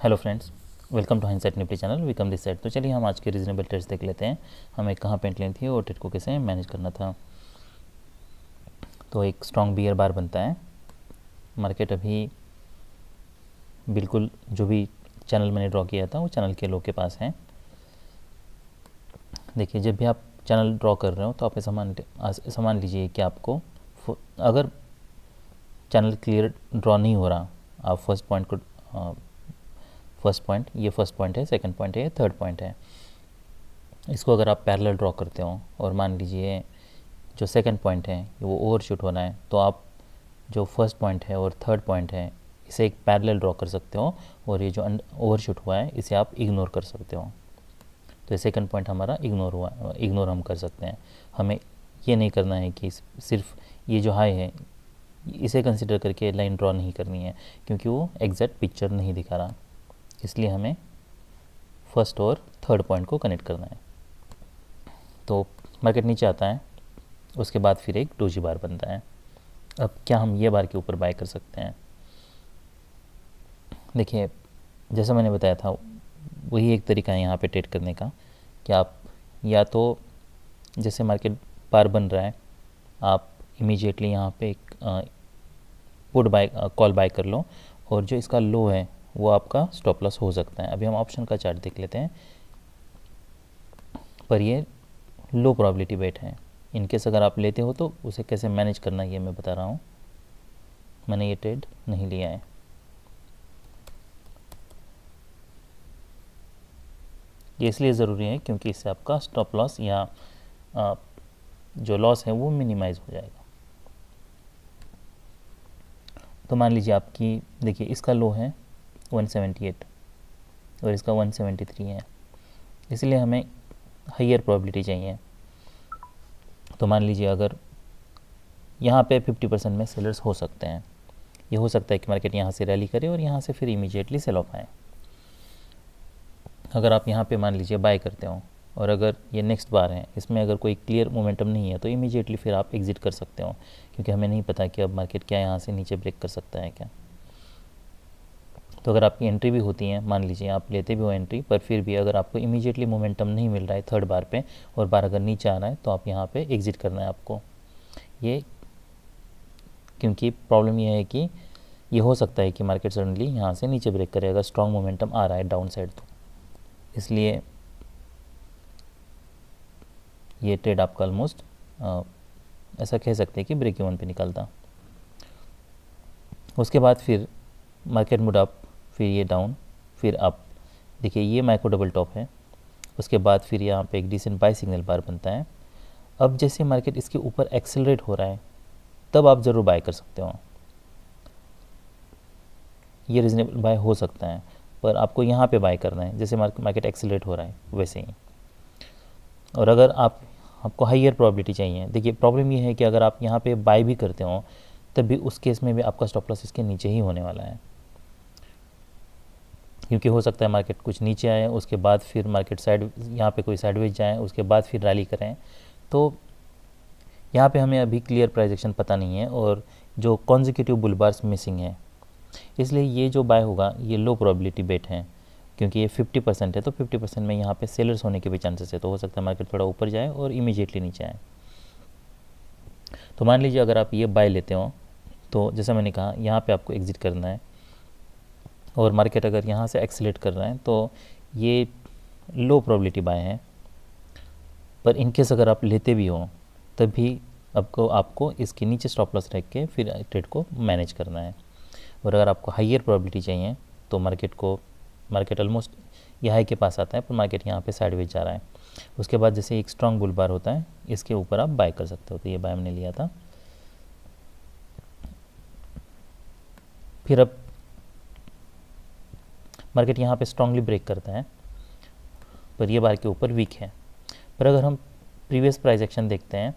Hello friends, welcome to hindsight nifty channel. We come this side. तो चलिए हम आज के रीजनेबल ट्रेड्स देख लेते हैं। हमें कहाँ पे एंट्री लेनी थी और ट्रेड को कैसे मैनेज करना था। तो एक स्ट्रॉन्ग बियर बार बनता है। मार्केट अभी बिल्कुल जो भी चैनल मैंने ड्रॉ किया था वो चैनल के लो के पास है। देखिए, जब भी आप चैनल ड्रॉ कर रहे हो तो आप ऐसा मान लीजिए कि आपको अगर चैनल क्लियर ड्रॉ नहीं हो रहा, आप फर्स्ट पॉइंट ये फर्स्ट पॉइंट है, सेकंड पॉइंट है, थर्ड पॉइंट है, इसको अगर आप पैरेलल ड्रॉ करते हो और मान लीजिए जो सेकंड पॉइंट है वो ओवरशूट होना है, तो आप जो फर्स्ट पॉइंट है और थर्ड पॉइंट है इसे एक पैरेलल ड्रॉ कर सकते हो और ये जो ओवरशूट हुआ है इसे आप इग्नोर कर सकते हो। तो ये सेकंड पॉइंट हमारा इग्नोर हम कर सकते हैं। हमें ये नहीं करना है कि सिर्फ ये जो हाई है इसे कंसिडर करके लाइन ड्रॉ नहीं करनी है, क्योंकि वो एग्जैक्ट पिक्चर नहीं दिखा रहा। इसलिए हमें फर्स्ट और थर्ड पॉइंट को कनेक्ट करना है। तो मार्केट नीचे आता है, उसके बाद फिर एक डोजी बार बनता है। अब क्या हम ये बार के ऊपर बाय कर सकते हैं? देखिए, जैसा मैंने बताया था वही एक तरीका है यहाँ पे ट्रेड करने का कि आप या तो जैसे मार्केट बार बन रहा है आप इमीडिएटली यहाँ पे एक कॉल बाय कर लो और जो इसका लो है वो आपका स्टॉप लॉस हो सकता है। अभी हम ऑप्शन का चार्ट देख लेते हैं, पर ये लो प्रोबेबिलिटी बेट है। इनकेस अगर आप लेते हो तो उसे कैसे मैनेज करना ये मैं बता रहा हूँ। मैंने ये ट्रेड नहीं लिया है। ये इसलिए ज़रूरी है क्योंकि इससे आपका स्टॉप लॉस या जो लॉस है वो मिनिमाइज हो जाएगा। तो मान लीजिए आपकी, देखिए इसका लो है 178 और इसका 173 है, इसलिए हमें हाइयर प्रोबेबिलिटी चाहिए। तो मान लीजिए अगर यहाँ पे 50% में सेलर्स हो सकते हैं, ये हो सकता है कि मार्केट यहाँ से रैली करे और यहाँ से फिर इमीडिएटली सेल ऑफ आए। अगर आप यहाँ पे मान लीजिए बाय करते हो और अगर ये नेक्स्ट बार है, इसमें अगर कोई क्लियर मोमेंटम नहीं है तो इमीडिएटली फिर आप एग्जिट कर सकते हो, क्योंकि हमें नहीं पता कि अब मार्केट क्या यहाँ से नीचे ब्रेक कर सकता है क्या। तो अगर आपकी एंट्री भी होती है, मान लीजिए आप लेते भी हो एंट्री, पर फिर भी अगर आपको इमीडिएटली मोमेंटम नहीं मिल रहा है थर्ड बार पे और बार अगर नीचे आ रहा है तो आप यहाँ पे एग्जिट करना है आपको। ये क्योंकि प्रॉब्लम ये है कि ये हो सकता है कि मार्केट सडनली यहाँ से नीचे ब्रेक करे अगर स्ट्रॉन्ग मोमेंटम आ रहा है डाउन साइड, तो इसलिए ये ट्रेड आपका ऑलमोस्ट ऐसा कह सकते हैं कि ब्रेक इवन पे निकलता। उसके बाद फिर मार्केट मूड अप, फिर ये डाउन, फिर अप। देखिए ये माइक्रो डबल टॉप है, उसके बाद फिर यहाँ पे एक डिसेंट बाय सिग्नल बार बनता है। अब जैसे मार्केट इसके ऊपर एक्सेलरेट हो रहा है तब आप ज़रूर बाय कर सकते हो, ये रीजनेबल बाय हो सकता है, पर आपको यहाँ पे बाय करना है जैसे मार्केट एक्सेलरेट हो रहा है वैसे ही। और अगर आपको हाइयर प्रोबेबिलिटी चाहिए, देखिए प्रॉब्लम ये है कि अगर आप यहाँ पे बाय भी करते हो तब भी उस केस में भी आपका स्टॉप लॉस इसके नीचे ही होने वाला है, क्योंकि हो सकता है मार्केट कुछ नीचे आए उसके बाद फिर मार्केट साइड यहाँ पे कोई साइडवेज जाए उसके बाद फिर रैली करें। तो यहाँ पे हमें अभी क्लियर प्राइस एक्शन पता नहीं है और जो कॉन्जिक्यूटिव बुल बार्स मिसिंग है, इसलिए ये जो बाय होगा ये लो प्रोबेबिलिटी बेट है, क्योंकि ये 50% है। तो 50% में यहाँ पे सेलर्स होने के भी चांसेस है, तो हो सकता है मार्केट थोड़ा ऊपर जाए और इमीडिएटली नीचे आए। तो मान लीजिए अगर आप ये बाय लेते हो तो जैसा मैंने कहा यहाँ पे आपको एग्जिट करना है, और मार्केट अगर यहाँ से एक्सेलेरेट कर रहा है तो ये लो प्रोबेबिलिटी बाय है। पर इनकेस अगर आप लेते भी हो तब भी आपको इसके नीचे स्टॉप लॉस रख के फिर ट्रेड को मैनेज करना है। और अगर आपको हाइयर प्रोबेबिलिटी चाहिए तो मार्केट ऑलमोस्ट ये हाई के पास आता है, पर मार्केट यहाँ पे साइडवेज जा रहा है, उसके बाद जैसे एक स्ट्रॉन्ग बुल बार होता है इसके ऊपर आप बाय कर सकते हो। तो ये बाय हमने लिया था। फिर अब मार्केट यहाँ पे स्ट्रांगली ब्रेक करता है, पर ये बार के ऊपर वीक है। पर अगर हम प्रीवियस प्राइस एक्शन देखते हैं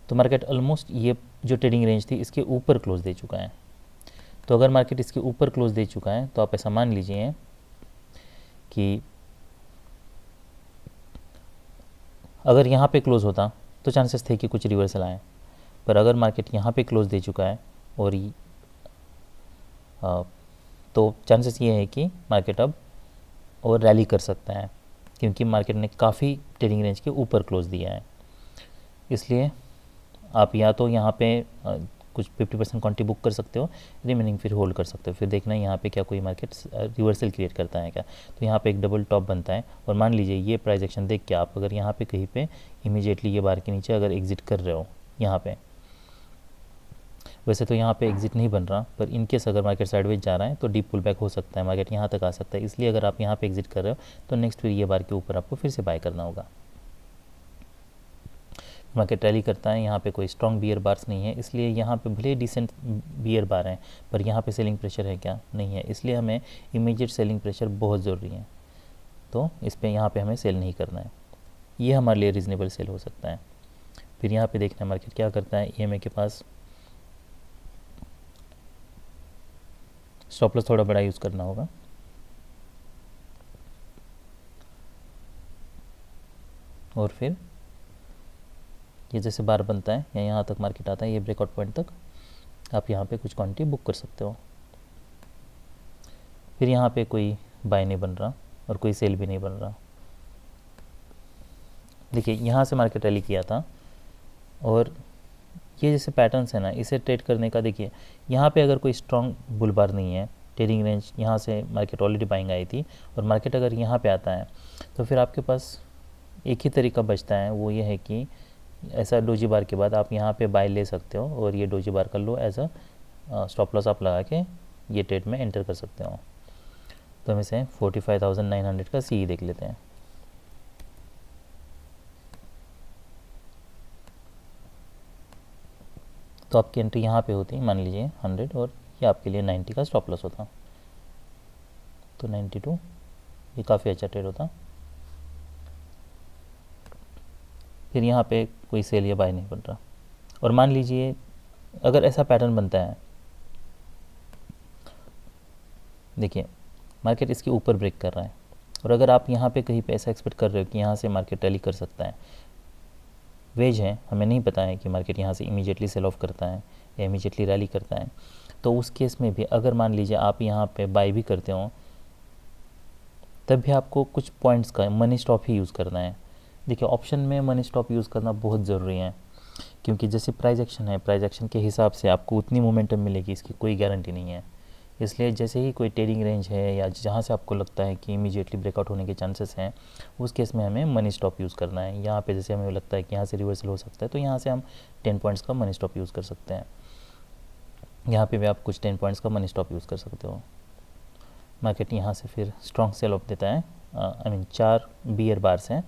तो मार्केट ऑलमोस्ट ये जो ट्रेडिंग रेंज थी इसके ऊपर क्लोज दे चुका है। तो अगर मार्केट इसके ऊपर क्लोज दे चुका है तो आप ऐसा मान लीजिए कि अगर यहाँ पे क्लोज होता तो चांसेस थे कि कुछ रिवर्सल आए, पर अगर मार्केट यहाँ पे क्लोज दे चुका है और तो चांसेस ये है कि मार्केट अब और रैली कर सकता है, क्योंकि मार्केट ने काफ़ी ट्रेडिंग रेंज के ऊपर क्लोज दिया है। इसलिए आप या तो यहाँ पे कुछ 50% क्वांटिटी बुक कर सकते हो, रिमेनिंग फिर होल्ड कर सकते हो। फिर देखना यहाँ पे क्या कोई मार्केट रिवर्सल क्रिएट करता है क्या। तो यहाँ पे एक डबल टॉप बनता है, और मान लीजिए ये प्राइस एक्शन देख के आप अगर यहाँ पे कहीं पे इमीडिएटली ये बार के नीचे अगर एग्जिट कर रहे हो यहाँ पे, वैसे तो यहाँ पे एग्जिट नहीं बन रहा, पर इन केस अगर मार्केट साइडवेज जा रहा है तो डीप पुल बैक हो सकता है, मार्केट यहाँ तक आ सकता है। इसलिए अगर आप यहाँ पे एग्जिट कर रहे हो तो नेक्स्ट फिर ये बार के ऊपर आपको फिर से बाय करना होगा। मार्केट रैली करता है, यहाँ पे कोई स्ट्रॉन्ग बियर बार्स नहीं है, इसलिए यहाँ पे भले डिसेंट बियर बार हैं, पर यहाँ पे सेलिंग प्रेशर है क्या, नहीं है। इसलिए हमें इमीडिएट सेलिंग प्रेशर बहुत ज़रूरी है, तो इस पर यहाँ पे हमें सेल नहीं करना है। ये हमारे लिए रीज़नेबल सेल हो सकता है। फिर यहाँ पे देखना है मार्केट क्या करता है। EMA के पास स्टॉप लॉस थोड़ा बड़ा यूज़ करना होगा, और फिर ये जैसे बार बनता है या यहाँ तक मार्केट आता है, ये ब्रेकआउट पॉइंट तक आप यहाँ पे कुछ क्वांटिटी बुक कर सकते हो। फिर यहाँ पे कोई बाय नहीं बन रहा और कोई सेल भी नहीं बन रहा। देखिए यहाँ से मार्केट रैली किया था, और ये जैसे पैटर्न्स है ना, इसे ट्रेड करने का देखिए यहाँ पे अगर कोई स्ट्रॉन्ग बुल बार नहीं है, ट्रेडिंग रेंज यहाँ से मार्केट ऑलरेडी बाइंग आई थी, और मार्केट अगर यहाँ पे आता है तो फिर आपके पास एक ही तरीका बचता है, वो ये है कि ऐसा डोजी बार के बाद आप यहाँ पे बाय ले सकते हो, और ये डोजी बार कर लो एज अ स्टॉप लॉस आप लगा के ये ट्रेड में एंटर कर सकते हो। तो हम इसे 45,900 का CE देख लेते हैं। तो आपकी एंट्री यहाँ पे होती है, मान लीजिए 100, और ये आपके लिए 90 का स्टॉप लॉस होता, तो 92 ये काफ़ी अच्छा ट्रेड होता। फिर यहाँ पे कोई सेल या बाय नहीं बन रहा, और मान लीजिए अगर ऐसा पैटर्न बनता है, देखिए मार्केट इसके ऊपर ब्रेक कर रहा है, और अगर आप यहाँ पे कहीं पे ऐसा एक्सपेक्ट कर रहे हो कि यहाँ से मार्केट रैली कर सकता है, वेज है, हमें नहीं पता है कि मार्केट यहाँ से इमीडिएटली सेल ऑफ करता है या इमीडिएटली रैली करता है, तो उस केस में भी अगर मान लीजिए आप यहाँ पे बाय भी करते हो, तब भी आपको कुछ पॉइंट्स का मनी स्टॉप ही यूज़ करना है। देखिए ऑप्शन में मनी स्टॉप यूज़ करना बहुत ज़रूरी है, क्योंकि जैसे प्राइस एक्शन है, प्राइस एक्शन के हिसाब से आपको उतनी मोमेंटम मिलेगी, इसकी कोई गारंटी नहीं है। इसलिए जैसे ही कोई ट्रेडिंग रेंज है या जहाँ से आपको लगता है कि इमीडिएटली ब्रेकआउट होने के चांसेस हैं, उस केस में हमें मनी स्टॉप यूज़ करना है। यहाँ पे जैसे हमें लगता है कि यहाँ से रिवर्सल हो सकता है, तो यहाँ से हम 10 पॉइंट्स का मनी स्टॉप यूज़ कर सकते हैं। यहाँ पे भी आप कुछ 10 पॉइंट्स का मनी स्टॉप यूज़ कर सकते हो। मार्केट यहाँ से फिर स्ट्रॉन्ग सेल ऑफ देता है, आई मीन 4 बियर बार्स हैं,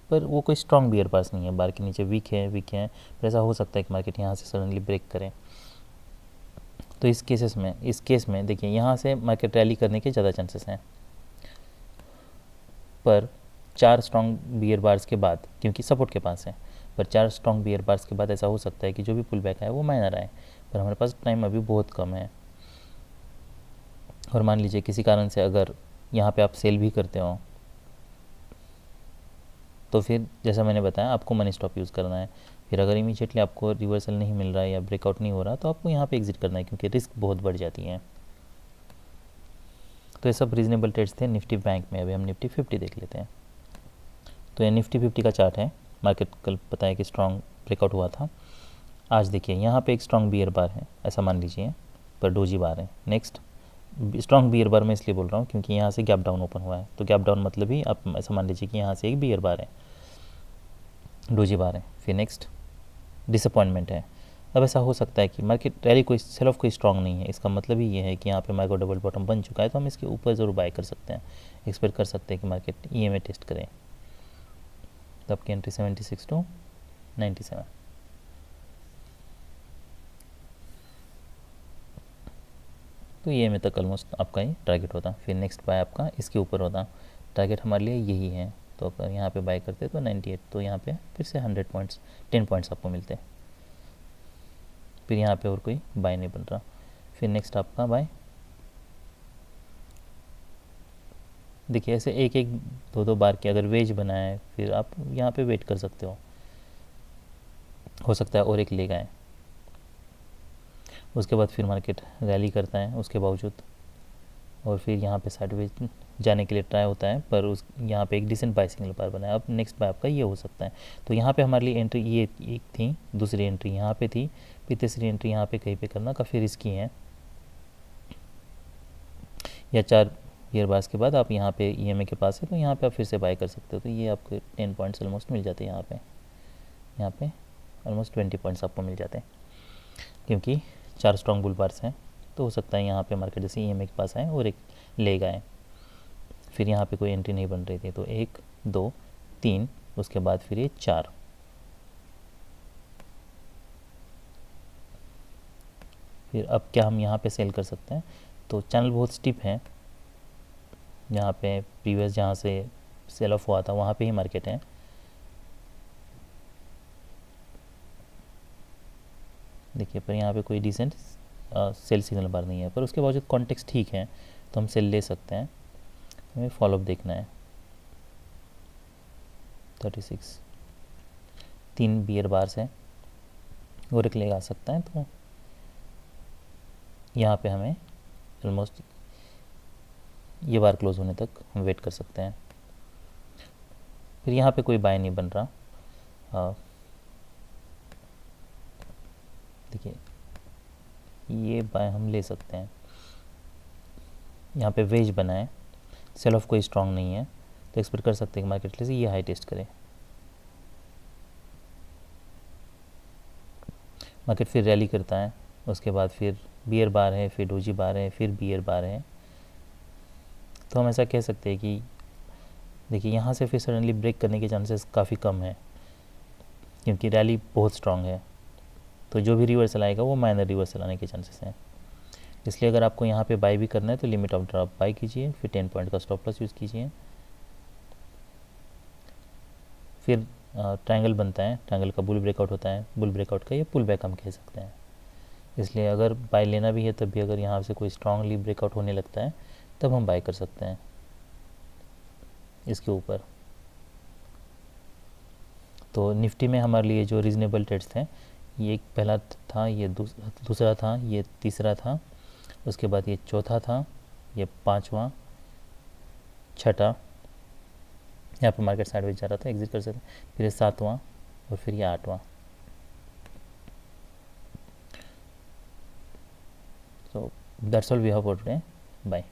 पर वो कोई स्ट्रॉन्ग बियर बार्स नहीं है, बार के नीचे वीक है पर ऐसा हो सकता है कि मार्केट यहाँ से सडनली ब्रेक करें। तो इस केस में देखिए यहाँ से मार्केट रैली करने के ज़्यादा चांसेस हैं, पर 4 स्ट्रॉन्ग बियर बार्स के बाद, क्योंकि सपोर्ट के पास है, पर 4 स्ट्रॉन्ग बियर बार्स के बाद ऐसा हो सकता है कि जो भी पुल बैक आए वो माइनर आए, पर हमारे पास टाइम अभी बहुत कम है। और मान लीजिए किसी कारण से अगर यहाँ पे आप सेल भी करते हो, तो फिर जैसा मैंने बताया आपको मनी स्टॉप यूज़ करना है। फिर अगर इमीडिएटली आपको रिवर्सल नहीं मिल रहा है या ब्रेकआउट नहीं हो रहा, तो आपको यहाँ पे एग्जिट करना है, क्योंकि रिस्क बहुत बढ़ जाती है। तो ये सब रीजनेबल ट्रेड्स थे निफ्टी बैंक में। अभी हम निफ्टी 50 देख लेते हैं। तो ये निफ्टी 50 का चार्ट है। मार्केट कल पता है कि स्ट्रॉन्ग ब्रेकआउट हुआ था। आज देखिए यहाँ पे एक स्ट्रॉन्ग बियर बार है, ऐसा मान लीजिए, पर डोजी बार है। नेक्स्ट स्ट्रॉन्ग बियर बार मैं इसलिए बोल रहा हूँ क्योंकि यहाँ से गैप डाउन ओपन हुआ है, तो गैप डाउन मतलब ही आप ऐसा मान लीजिए कि यहाँ से एक बियर बार है, डोजी बार है। फिर नेक्स्ट डिसअपॉइंटमेंट है। अब ऐसा हो सकता है कि मार्केट रैली कोई सेल ऑफ कोई स्ट्रॉन्ग नहीं है, इसका मतलब ही ये है कि यहाँ पे मार्केट डबल बॉटम बन चुका है, तो हम इसके ऊपर ज़रूर बाय कर सकते हैं, एक्सपेक्ट कर सकते हैं कि मार्केट EMA टेस्ट करें। तो आपकी एंट्री 76 to 97। तो EMA तक ऑलमोस्ट आपका ही टारगेट होता। फिर नेक्स्ट बाय आपका इसके ऊपर होता, टारगेट हमारे लिए यही है। तो अगर यहाँ पे बाय करते तो 98, तो यहाँ पे फिर से 100 पॉइंट्स 10 पॉइंट्स आपको मिलते हैं। फिर यहाँ पे और कोई बाय नहीं बन रहा। फिर नेक्स्ट आपका बाय, देखिए ऐसे एक एक दो बार के अगर वेज बनाए, फिर आप यहाँ पे वेट कर सकते हो सकता है और एक लेग आए। उसके बाद फिर मार्केट रैली करता है उसके बावजूद, और फिर यहाँ पे साइडवेज जाने के लिए ट्राई होता है, पर उस यहाँ पे एक डिसेंट बाय सिग्नल बार बना है। अब नेक्स्ट बाय आपका ये हो सकता है। तो यहाँ पे हमारे लिए एंट्री ये एक थी, दूसरी एंट्री यहाँ पे थी, फिर तीसरी एंट्री यहाँ पे कहीं पे करना काफ़ी रिस्की है। या 4 ईयर बार्स के बाद आप यहाँ पे EMA के पास है, तो यहाँ पे आप फिर से बाय कर सकते हो। तो ये आपको 10 पॉइंट्स ऑलमोस्ट मिल जाते हैं यहाँ पे ऑलमोस्ट 20 पॉइंट्स आपको मिल जाते हैं, क्योंकि 4 स्ट्रॉन्ग बुल बार्स हैं। तो हो सकता है यहाँ पे मार्केट जैसे EMA के पास आए और एक लेग आए, फिर यहाँ पे कोई एंट्री नहीं बन रही थी, तो 1 2 3, उसके बाद फिर ये 4। फिर अब क्या हम यहाँ पे सेल कर सकते हैं? तो चैनल बहुत स्टिप है, यहाँ पे प्रीवियस जहाँ से सेल ऑफ हुआ था वहाँ पे ही मार्केट है। देखिए, पर यहाँ पे कोई डिसेंट सेल सिग्नल बार नहीं है, पर उसके बावजूद कॉन्टेक्स्ट ठीक है, तो हम सेल ले सकते हैं। हमें फॉलोअप देखना है। 36 3 बियर बार्स है और एक लेग आ सकता है, तो यहाँ पे हमें ऑलमोस्ट ये बार क्लोज होने तक हम वेट कर सकते हैं। फिर यहाँ पे कोई बाय नहीं बन रहा। देखिए, ये बाय हम ले सकते हैं। यहाँ पे वेज बना है, सेल ऑफ कोई स्ट्रांग नहीं है, तो एक्सपेक्ट कर सकते हैं कि मार्केट से ये हाई टेस्ट करे। मार्केट फिर रैली करता है, उसके बाद फिर बियर बार है, फिर डोजी बार है, फिर बियर बार है। तो हम ऐसा कह सकते हैं कि देखिए, यहाँ से फिर सडनली ब्रेक करने के चांसेस काफ़ी कम है, क्योंकि रैली बहुत स्ट्रांग है। तो जो भी रिवर्सल आएगा वो माइनर रिवर्सल आने के चांसेस हैं। इसलिए अगर आपको यहाँ पे बाय भी करना है तो लिमिट ऑफ ड्रॉप बाय कीजिए, फिर 10 पॉइंट का स्टॉप लॉस यूज़ कीजिए। फिर ट्रायंगल बनता है, ट्रायंगल का बुल ब्रेकआउट होता है, बुल ब्रेकआउट का ये पुल बैक हम कह सकते हैं। इसलिए अगर बाय लेना भी है तब भी अगर यहाँ से कोई स्ट्रांगली ब्रेकआउट होने लगता है तब हम बाय कर सकते हैं इसके ऊपर। तो निफ्टी में हमारे लिए जो रीज़नेबल ट्रेड्स थे, ये एक पहला था, ये दूसरा था, ये तीसरा था, उसके बाद ये चौथा था, ये पांचवा, छठा, यहाँ पर मार्केट साइडवेज जा रहा था, एग्जिट कर सकते, फिर ये सातवां और फिर ये आठवां। So that's all we have for today. Bye.